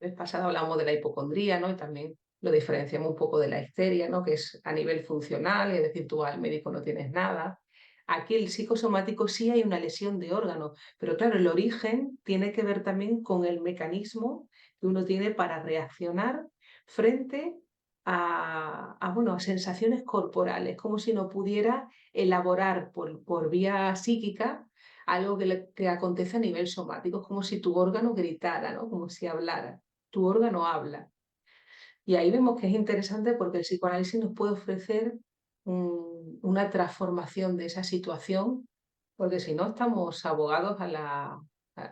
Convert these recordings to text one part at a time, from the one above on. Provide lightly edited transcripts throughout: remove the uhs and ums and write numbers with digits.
vez pasada hablamos de la hipocondría, ¿no? Y también lo diferenciamos un poco de la histeria, ¿no? Que es a nivel funcional, es decir, tú al médico no tienes nada. Aquí el psicosomático sí hay una lesión de órgano, pero claro, el origen tiene que ver también con el mecanismo que uno tiene para reaccionar frente bueno, a sensaciones corporales, como si no pudiera elaborar por vía psíquica algo que acontece a nivel somático, es como si tu órgano gritara, ¿no? Como si hablara. Tu órgano habla. Y ahí vemos que es interesante porque el psicoanálisis nos puede ofrecer una transformación de esa situación, porque si no estamos abogados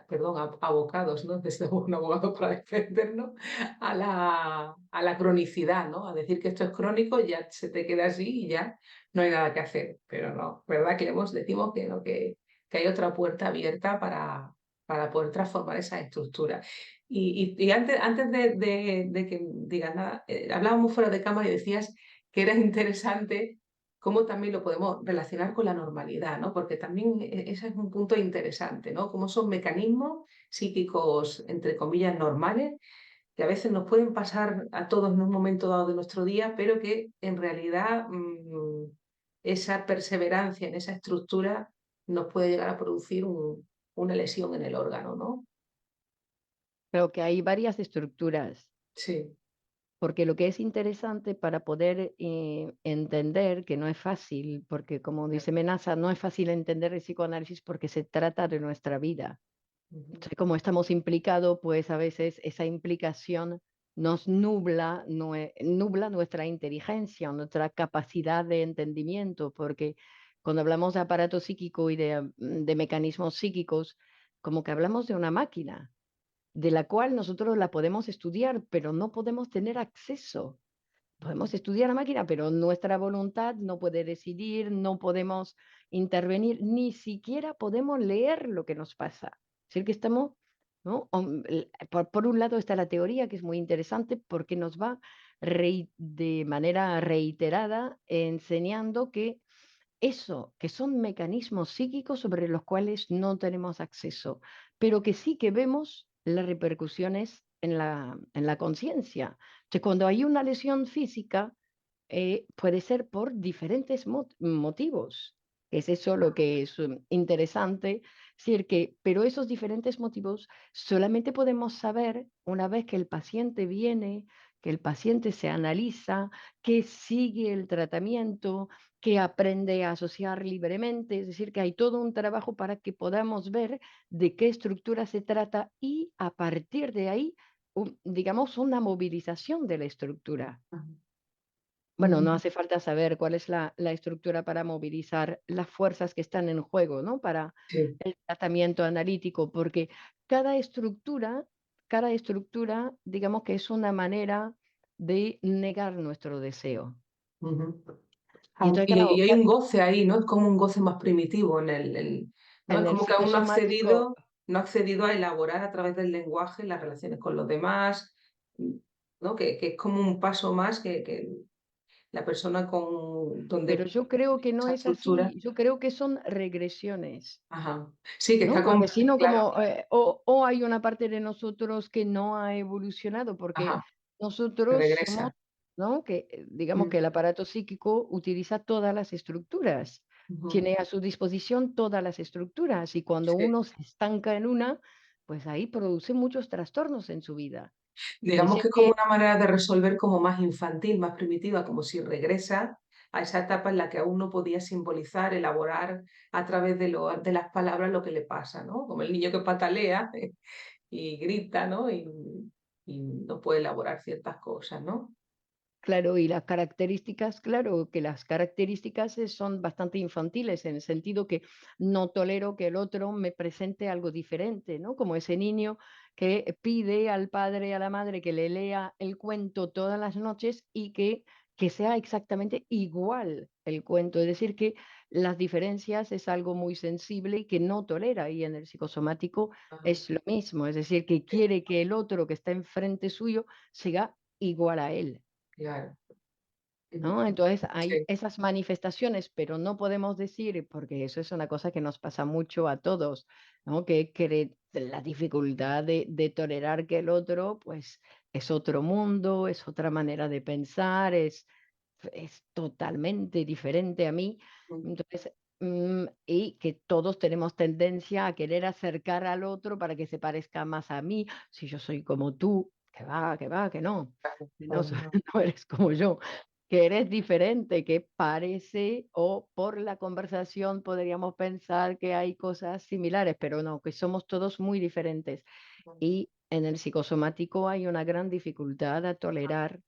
perdón, abocados, ¿no? Necesitamos un abogado para defendernos a la cronicidad, ¿no? A decir que esto es crónico, ya se te queda así y ya no hay nada que hacer. Pero no, ¿verdad? Decimos que no, que hay otra puerta abierta para poder transformar esa estructura. Y antes de que digas nada, hablábamos fuera de cámara y decías que era interesante cómo también lo podemos relacionar con la normalidad, ¿no? Porque también ese es un punto interesante, ¿no? Cómo son mecanismos psíquicos, entre comillas, normales, que a veces nos pueden pasar a todos en un momento dado de nuestro día, pero que en realidad esa perseverancia en esa estructura nos puede llegar a producir una lesión en el órgano, ¿no? Creo que hay varias estructuras, Sí. porque lo que es interesante para poder entender que no es fácil, porque como dice Menaza, no es fácil entender el psicoanálisis porque se trata de nuestra vida. Ujú. Entonces, como estamos implicados, pues a veces esa implicación nos nubla nuestra inteligencia, nuestra capacidad de entendimiento, porque cuando hablamos de aparato psíquico y de mecanismos psíquicos, como que hablamos de una máquina, de la cual nosotros la podemos estudiar, pero no podemos tener acceso. Podemos estudiar la máquina, pero nuestra voluntad no puede decidir, no podemos intervenir, ni siquiera podemos leer lo que nos pasa. Es decir, que estamos, ¿no? Por un lado está la teoría, que es muy interesante porque nos va de manera reiterada enseñando que eso, que son mecanismos psíquicos sobre los cuales no tenemos acceso, pero que sí que vemos las repercusiones en la conciencia. Entonces, cuando hay una lesión física, puede ser por diferentes motivos. Es eso lo que es interesante, es decir, pero esos diferentes motivos solamente podemos saber una vez que el paciente viene, que el paciente se analiza, que sigue el tratamiento, que aprende a asociar libremente, es decir, que hay todo un trabajo para que podamos ver de qué estructura se trata y a partir de ahí, digamos, una movilización de la estructura. Ajá. Bueno, no Ujú. hace falta saber cuál es la estructura para movilizar las fuerzas que están en juego, ¿no? Para Sí. el tratamiento analítico, porque cada estructura, cada estructura, digamos que es una manera de negar nuestro deseo. Ujú. Y entonces, Y claro, hay un goce ahí, ¿no? Es como un goce más primitivo ¿no? Es en el como que aún psicosomático, no ha accedido a elaborar a través del lenguaje las relaciones con los demás, ¿no? Que es como un paso más que la persona pero donde yo creo que no esa es estructura. así, yo creo que son regresiones. Ajá. Sí, que ¿No? está Porque si no, claro. como, o hay una parte de nosotros que no ha evolucionado, porque Ajá. nosotros somos, Regresa. ¿no? Que digamos que Mm. el aparato psíquico utiliza todas las estructuras, Ujú. tiene a su disposición todas las estructuras, y cuando Sí. uno se estanca en una, pues ahí produce muchos trastornos en su vida. Es Digamos decir, que es como que una manera de resolver como más infantil, más primitiva, como si regresa a esa etapa en la que aún no podía simbolizar, elaborar a través de las palabras lo que le pasa, ¿no? Como el niño que patalea y grita, ¿no? Y no puede elaborar ciertas cosas, ¿no? claro, y las características, claro, que las características son bastante infantiles en el sentido que no tolero que el otro me presente algo diferente, ¿no? Como ese niño que pide al padre y a la madre que le lea el cuento todas las noches y que sea exactamente igual el cuento. Es decir, que las diferencias es algo muy sensible y que no tolera. Y en el psicosomático Ajá, es lo mismo, es decir, que quiere que el otro que está enfrente suyo sea igual a él. claro. ¿no? Entonces hay Sí, esas manifestaciones, pero no podemos decir, porque eso es una cosa que nos pasa mucho a todos, ¿no? Que la dificultad de tolerar que el otro, pues, es otro mundo, es otra manera de pensar, es totalmente diferente a mí. mm, Entonces, y que todos tenemos tendencia a querer acercar al otro para que se parezca más a mí. Si yo soy como tú, que va, que no. claro, Que no, claro, no, no eres como yo, que eres diferente, que parece, o por la conversación podríamos pensar que hay cosas similares, pero no, que somos todos muy diferentes. no, Y en el psicosomático hay una gran dificultad a tolerar,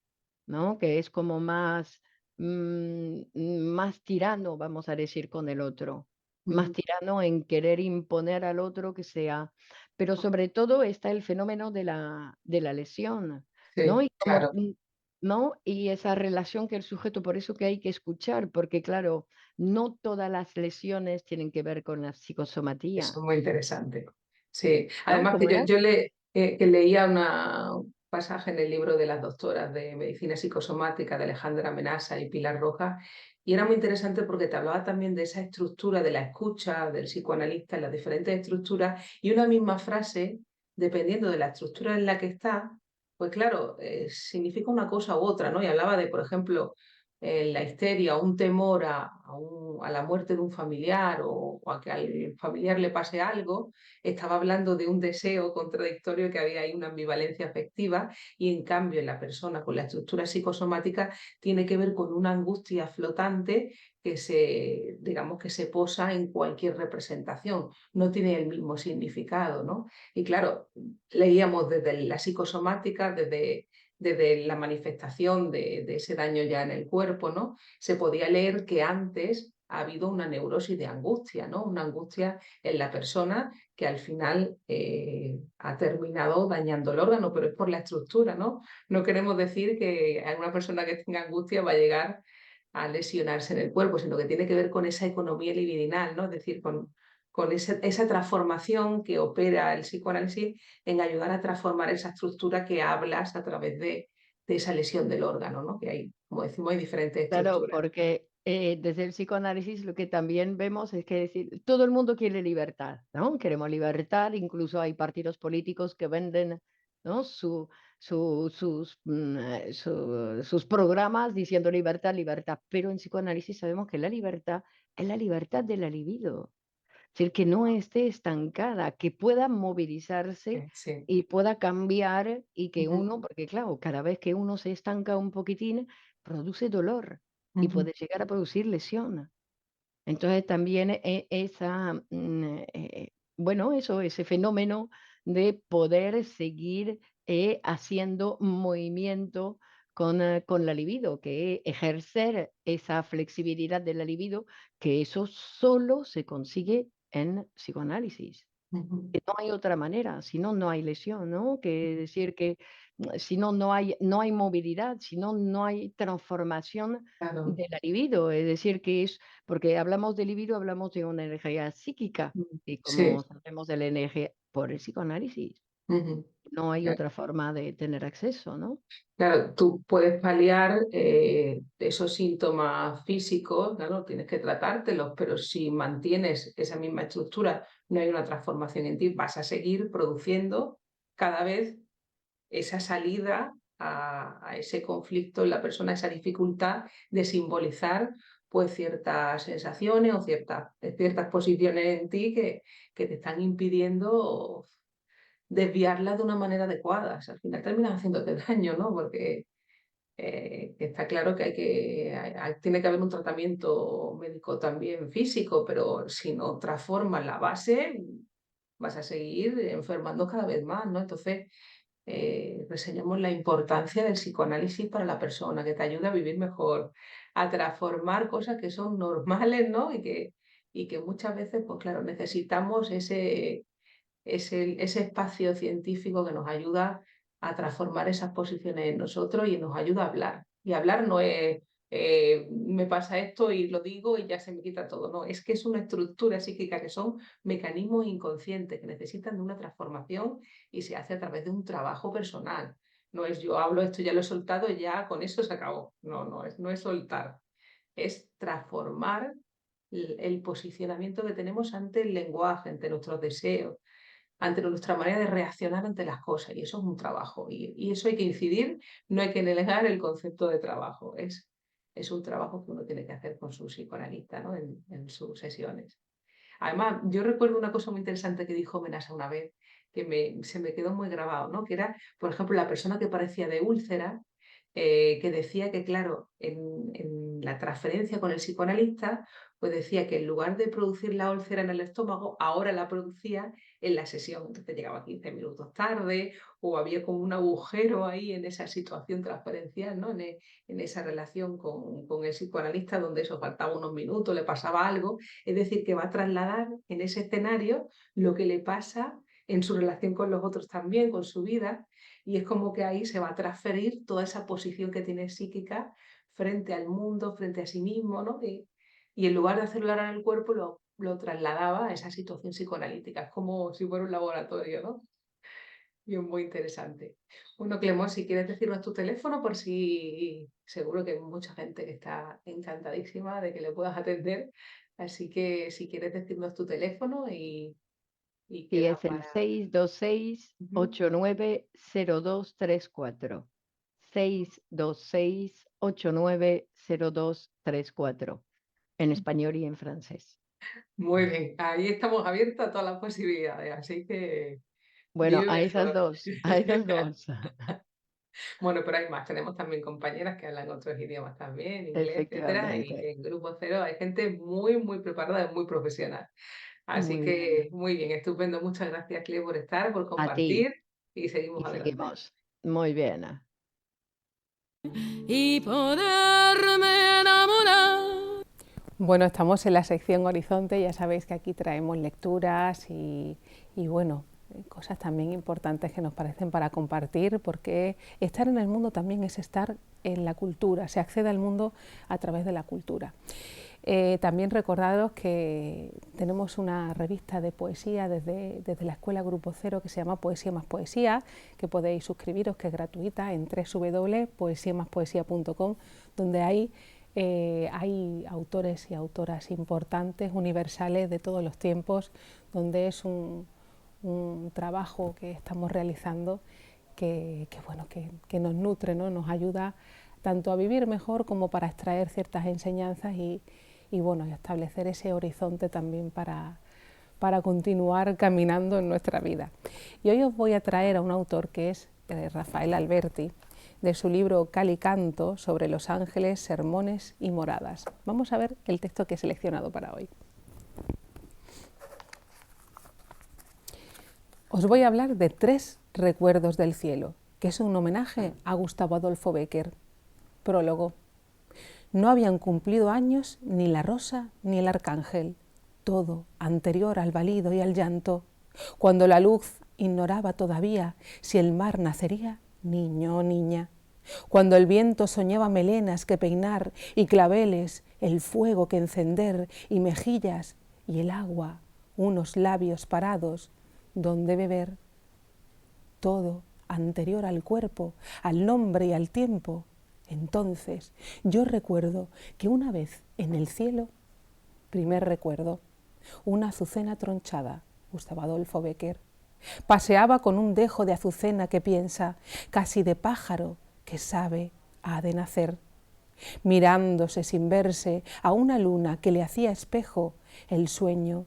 ¿no? Que es como más, más tirano, vamos a decir, con el otro, más ujú, tirano en querer imponer al otro que sea. Pero sobre todo está el fenómeno de la lesión, ¿no? sí, Y como, claro. ¿no? Y esa relación que el sujeto, por eso que hay que escuchar, porque claro, no todas las lesiones tienen que ver con la Eso psicosomatía, es muy interesante. Sí, ¿no? además que ¿Cómo era? que leía un pasaje en el libro de las doctoras de medicina psicosomática de Alejandra Menasa y Pilar Rojas, y era muy interesante porque te hablaba también de esa estructura de la escucha del psicoanalista en las diferentes estructuras, y una misma frase, dependiendo de la estructura en la que está, pues claro, significa una cosa u otra, ¿no? Y hablaba de, por ejemplo, la histeria, un temor a la muerte de un familiar o a que al familiar le pase algo, estaba hablando de un deseo contradictorio, que había ahí una ambivalencia afectiva, y en cambio en la persona con la estructura psicosomática tiene que ver con una angustia flotante que digamos que se posa en cualquier representación, no tiene el mismo significado, ¿no? Y claro, leíamos desde la psicosomática, desde la manifestación de ese daño ya en el cuerpo, ¿no? Se podía leer que antes ha habido una neurosis de angustia, ¿no? Una angustia en la persona que al final ha terminado dañando el órgano, pero es por la estructura, ¿no? No queremos decir que alguna persona que tenga angustia va a llegar a lesionarse en el cuerpo, sino que tiene que ver con esa economía libidinal, ¿no? Es decir, con esa transformación que opera el psicoanálisis en ayudar a transformar esa estructura que hablas a través de esa lesión del órgano, ¿no? Que hay, como decimos, hay diferentes Claro, estructuras. porque desde el psicoanálisis lo que también vemos es que decir, todo el mundo quiere libertad, ¿no? Queremos libertad, incluso hay partidos políticos que venden, ¿no? Sus programas diciendo libertad, libertad, pero en psicoanálisis sabemos que la libertad es la libertad de la libido, es decir, que no esté estancada, que pueda movilizarse Sí. y pueda cambiar y que Ujú, uno, porque claro, cada vez que uno se estanca un poquitín, produce dolor y ujú, puede llegar a producir lesión. Entonces también bueno, eso, ese fenómeno de poder seguir haciendo movimiento con la libido, que ejercer esa flexibilidad de la libido, que eso solo se consigue en psicoanálisis. ujú. Que no hay otra manera, si no, no hay lesión, ¿no? Que decir que si no, no hay movilidad, si no, no hay transformación Claro. de la libido. Es decir, que es, porque hablamos de libido, hablamos de una energía psíquica, y Sí. como sabemos de la energía por el psicoanálisis, Ujú. no hay otra forma de tener acceso, ¿no? Claro, tú puedes paliar esos síntomas físicos, claro, tienes que tratártelos, pero si mantienes esa misma estructura, no hay una transformación en ti, vas a seguir produciendo cada vez esa salida a ese conflicto en la persona, esa dificultad de simbolizar pues ciertas sensaciones o ciertas posiciones en ti que te están impidiendo desviarla de una manera adecuada. O sea, al final terminas haciéndote daño, ¿no? Porque está claro que tiene que haber un tratamiento médico también físico, pero si no transformas la base, vas a seguir enfermando cada vez más, ¿no? Entonces, reseñamos la importancia del psicoanálisis para la persona, que te ayuda a vivir mejor, a transformar cosas que son normales, ¿no? Y que muchas veces, pues claro, necesitamos ese espacio científico que nos ayuda a transformar esas posiciones en nosotros y nos ayuda a hablar. Y hablar no es me pasa esto y lo digo y ya se me quita todo, no, es que es una estructura psíquica, que son mecanismos inconscientes que necesitan de una transformación y se hace a través de un trabajo personal. No es yo hablo, esto ya lo he soltado, ya con eso se acabó. No es soltar, es transformar el posicionamiento que tenemos ante el lenguaje, ante nuestros deseos, ante nuestra manera de reaccionar ante las cosas. Y eso es un trabajo. Y eso hay que incidir, no hay que negar el concepto de trabajo. Es un trabajo que uno tiene que hacer con su psicoanalista, ¿no? En sus sesiones. Además, yo recuerdo una cosa muy interesante que dijo Menasa una vez, que se me quedó muy grabado, ¿no? Que era, por ejemplo, la persona que padecía de úlcera, que decía que, claro, en la transferencia con el psicoanalista, pues decía que en lugar de producir la úlcera en el estómago, ahora la producía en la sesión. Entonces llegaba 15 minutos tarde o había como un agujero ahí en esa situación transferencial, ¿no? En esa relación con el psicoanalista donde eso faltaba unos minutos, le pasaba algo. Es decir, que va a trasladar en ese escenario lo que le pasa en su relación con los otros también, con su vida, y es como que ahí se va a transferir toda esa posición que tiene psíquica frente al mundo, frente a sí mismo, ¿no? Y en lugar de hacerlo ahora en el cuerpo, lo trasladaba a esa situación psicoanalítica. Es como si fuera un laboratorio, ¿no? Y es muy interesante. Bueno, Clemón, si quieres decirnos tu teléfono, por si seguro que hay mucha gente que está encantadísima de que le puedas atender. Así que si quieres decirnos tu teléfono y Sí, queda es el para... Ujú. 626-890234. 626-890234. En español y en francés. Muy bien, ahí estamos abiertos a todas las posibilidades, así que Bueno, dime a esas mejor. dos, a esas dos. Bueno, pero hay más, tenemos también compañeras que hablan otros idiomas también, inglés, etcétera, y Efectivamente. en Grupo Cero hay gente muy, muy preparada y muy profesional. Así Muy bien. que muy bien, estupendo. Muchas gracias, Cle, por estar, por A ti. compartir y seguimos Y adelante. seguimos. Muy bien. y poderme enamorar. Bueno, estamos en la sección Horizonte, ya sabéis que aquí traemos lecturas y bueno, cosas también importantes que nos parecen para compartir, porque estar en el mundo también es estar en la cultura, se accede al mundo a través de la cultura. También recordaros que tenemos una revista de poesía desde la Escuela Grupo Cero que se llama Poesía más Poesía, que podéis suscribiros, que es gratuita, en www.poesiamaspoesia.com, donde hay autores y autoras importantes, universales de todos los tiempos, donde es un trabajo que estamos realizando bueno, que nos nutre, ¿no? Nos ayuda tanto a vivir mejor como para extraer ciertas enseñanzas y bueno, y establecer ese horizonte también para continuar caminando en nuestra vida. Y hoy os voy a traer a un autor que es Rafael Alberti, de su libro Cal y Canto, sobre los ángeles, sermones y moradas. Vamos a ver el texto que he seleccionado para hoy. Os voy a hablar de 3 recuerdos del cielo, que es un homenaje a Gustavo Adolfo Bécquer. Prólogo. No habían cumplido años ni la rosa ni el arcángel, todo anterior al balido y al llanto, cuando la luz ignoraba todavía si el mar nacería niño o niña, cuando el viento soñaba melenas que peinar y claveles, el fuego que encender y mejillas y el agua, unos labios parados donde beber, todo anterior al cuerpo, al nombre y al tiempo. Entonces yo recuerdo que una vez en el cielo, primer recuerdo, una azucena tronchada, Gustavo Adolfo Bécquer, paseaba con un dejo de azucena que piensa, casi de pájaro que sabe ha de nacer, mirándose sin verse a una luna que le hacía espejo el sueño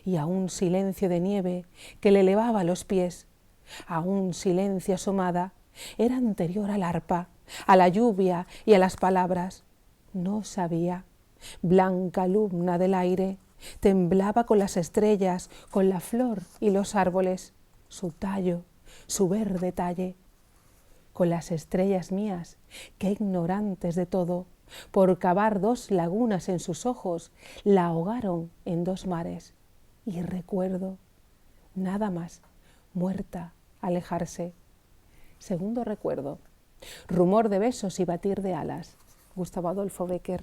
y a un silencio de nieve que le elevaba los pies, a un silencio asomada, era anterior al arpa, a la lluvia y a las palabras. No sabía, blanca luna del aire, temblaba con las estrellas, con la flor y los árboles, su tallo, su verde talle. Con las estrellas mías, que ignorantes de todo, por cavar 2 lagunas en sus ojos, la ahogaron en 2 mares. Y recuerdo, nada más, muerta, alejarse. Segundo recuerdo, rumor de besos y batir de alas, Gustavo Adolfo Bécquer.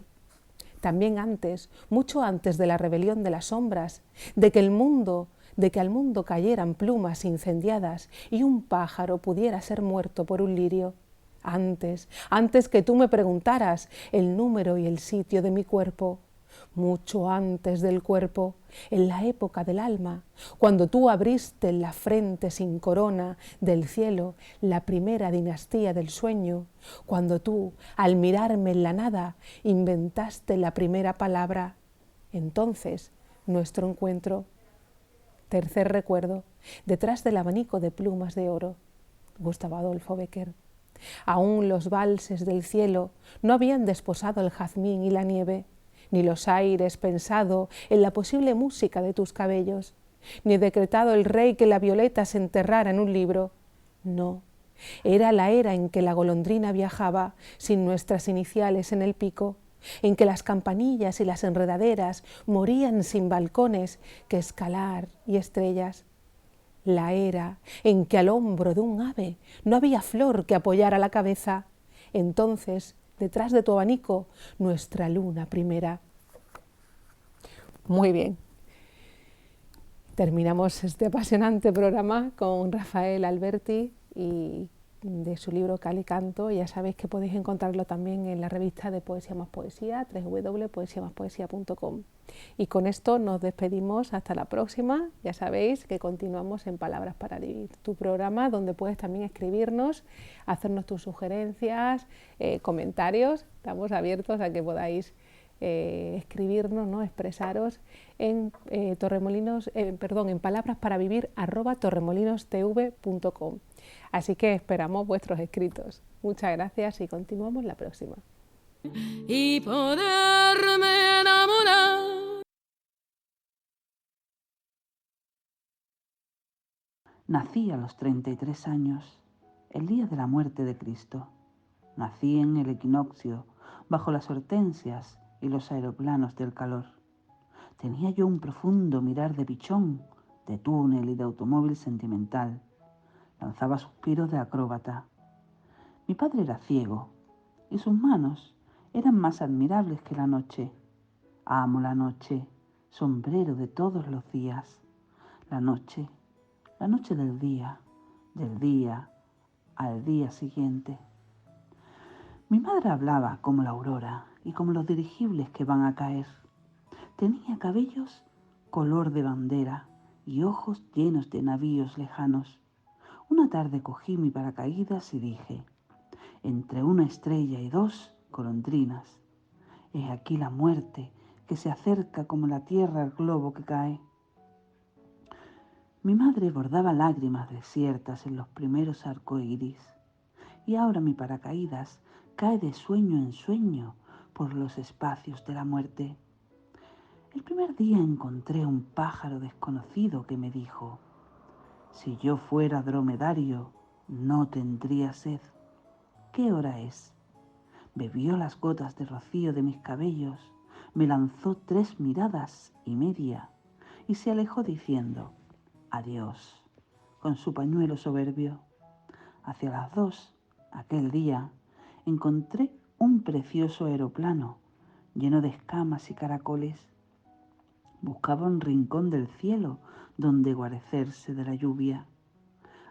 También antes, mucho antes de la rebelión de las sombras, de que el mundo de que al mundo cayeran plumas incendiadas y un pájaro pudiera ser muerto por un lirio. Antes que tú me preguntaras el número y el sitio de mi cuerpo, mucho antes del cuerpo, en la época del alma, cuando tú abriste en la frente sin corona del cielo la primera dinastía del sueño, cuando tú, al mirarme en la nada, inventaste la primera palabra, entonces nuestro encuentro. Tercer recuerdo, detrás del abanico de plumas de oro, Gustavo Adolfo Bécquer. Aún los valses del cielo no habían desposado el jazmín y la nieve, ni los aires pensado en la posible música de tus cabellos, ni decretado el rey que la violeta se enterrara en un libro. No, era la era en que la golondrina viajaba sin nuestras iniciales en el pico, en que las campanillas y las enredaderas morían sin balcones que escalar y estrellas. La era en que al hombro de un ave no había flor que apoyara la cabeza. Entonces, detrás de tu abanico, nuestra luna primera. Muy bien. Terminamos este apasionante programa con Rafael Alberti y de su libro Cal y Canto. Ya sabéis que podéis encontrarlo también en la revista de Poesía más Poesía, www.poesiamaspoesia.com. Y con esto nos despedimos hasta la próxima. Ya sabéis que continuamos en Palabras para Vivir, tu programa donde puedes también escribirnos, hacernos tus sugerencias, comentarios. Estamos abiertos a que podáis escribirnos, ¿no? Expresaros en en palabrasparavivir@torremolinostv.com. Así que esperamos vuestros escritos. Muchas gracias y continuamos la próxima. Y poderme enamorar. Nací a los 33 años, el día de la muerte de Cristo. Nací en el equinoccio, bajo las hortensias y los aeroplanos del calor. Tenía yo un profundo mirar de pichón, de túnel y de automóvil sentimental. Lanzaba suspiros de acróbata. Mi padre era ciego y sus manos eran más admirables que la noche. Amo la noche, sombrero de todos los días. La noche del día al día siguiente. Mi madre hablaba como la aurora y como los dirigibles que van a caer. Tenía cabellos color de bandera y ojos llenos de navíos lejanos. Una tarde cogí mi paracaídas y dije, entre una estrella y dos golondrinas, he aquí la muerte que se acerca como la tierra al globo que cae. Mi madre bordaba lágrimas desiertas en los primeros arcoíris, y ahora mi paracaídas cae de sueño en sueño por los espacios de la muerte. El primer día encontré un pájaro desconocido que me dijo, si yo fuera dromedario, no tendría sed. ¿Qué hora es? Bebió las gotas de rocío de mis cabellos, me lanzó 3 miradas y media y se alejó diciendo, adiós, con su pañuelo soberbio. Hacia las 2, aquel día, encontré un precioso aeroplano lleno de escamas y caracoles. Buscaba un rincón del cielo donde guarecerse de la lluvia.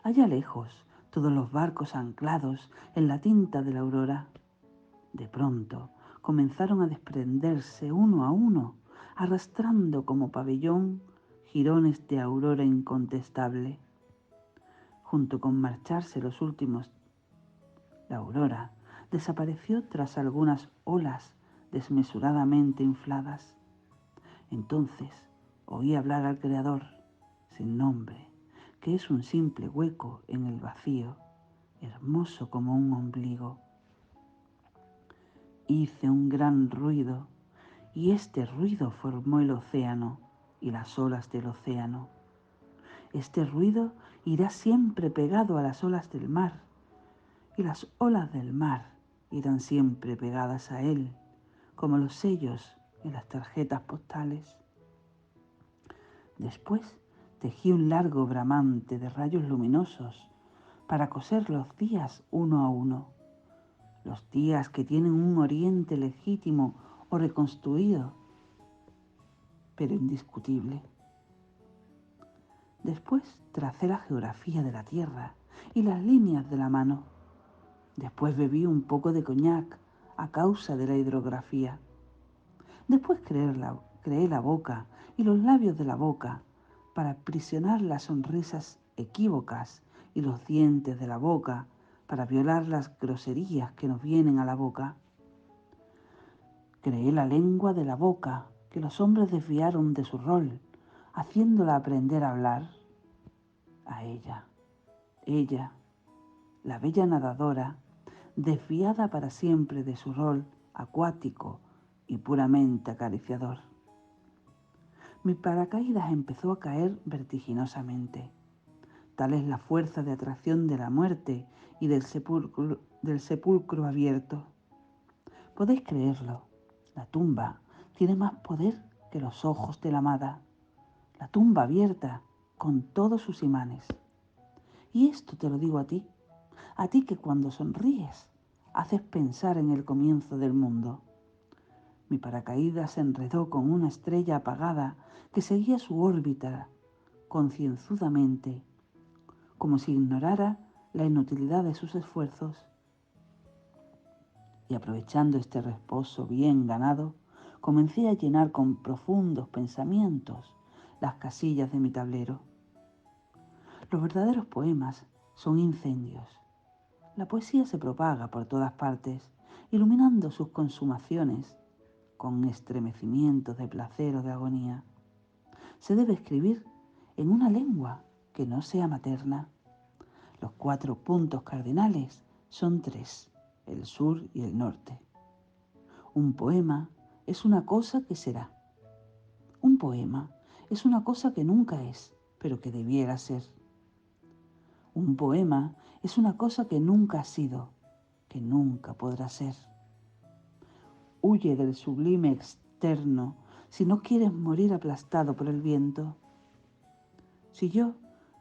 Allá lejos, todos los barcos anclados en la tinta de la aurora. De pronto comenzaron a desprenderse uno a uno, arrastrando como pabellón jirones de aurora incontestable. Junto con marcharse los últimos, la aurora desapareció tras algunas olas desmesuradamente infladas. Entonces oí hablar al Creador, sin nombre, que es un simple hueco en el vacío, hermoso como un ombligo. Hice un gran ruido, y este ruido formó el océano y las olas del océano. Este ruido irá siempre pegado a las olas del mar, y las olas del mar irán siempre pegadas a él, como los sellos en las tarjetas postales. Después tejí un largo bramante de rayos luminosos para coser los días uno a uno, los días que tienen un oriente legítimo o reconstruido, pero indiscutible. Después tracé la geografía de la tierra y las líneas de la mano. Después bebí un poco de coñac a causa de la hidrografía. Después creé la boca y los labios de la boca para aprisionar las sonrisas equívocas y los dientes de la boca para violar las groserías que nos vienen a la boca. Creé la lengua de la boca que los hombres desviaron de su rol, haciéndola aprender a hablar. A ella, la bella nadadora, desviada para siempre de su rol acuático y puramente acariciador. Mi paracaídas empezó a caer vertiginosamente. Tal es la fuerza de atracción de la muerte y del sepulcro abierto. Podéis creerlo, la tumba tiene más poder que los ojos de la amada. La tumba abierta con todos sus imanes. Y esto te lo digo a ti que cuando sonríes haces pensar en el comienzo del mundo. Mi paracaídas se enredó con una estrella apagada que seguía su órbita concienzudamente, como si ignorara la inutilidad de sus esfuerzos. Y aprovechando este reposo bien ganado, comencé a llenar con profundos pensamientos las casillas de mi tablero. Los verdaderos poemas son incendios. La poesía se propaga por todas partes, iluminando sus consumaciones con estremecimientos de placer o de agonía. Se debe escribir en una lengua que no sea materna. Los 4 puntos cardinales son 3, el sur y el norte. Un poema es una cosa que será. Un poema es una cosa que nunca es, pero que debiera ser. Un poema es una cosa que nunca ha sido, que nunca podrá ser. Huye del sublime externo si no quieres morir aplastado por el viento. Si yo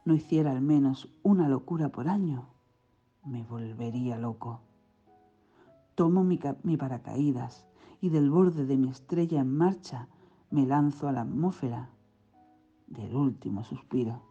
no hiciera al menos una locura por año, me volvería loco. Tomo mi paracaídas y del borde de mi estrella en marcha me lanzo a la atmósfera del último suspiro.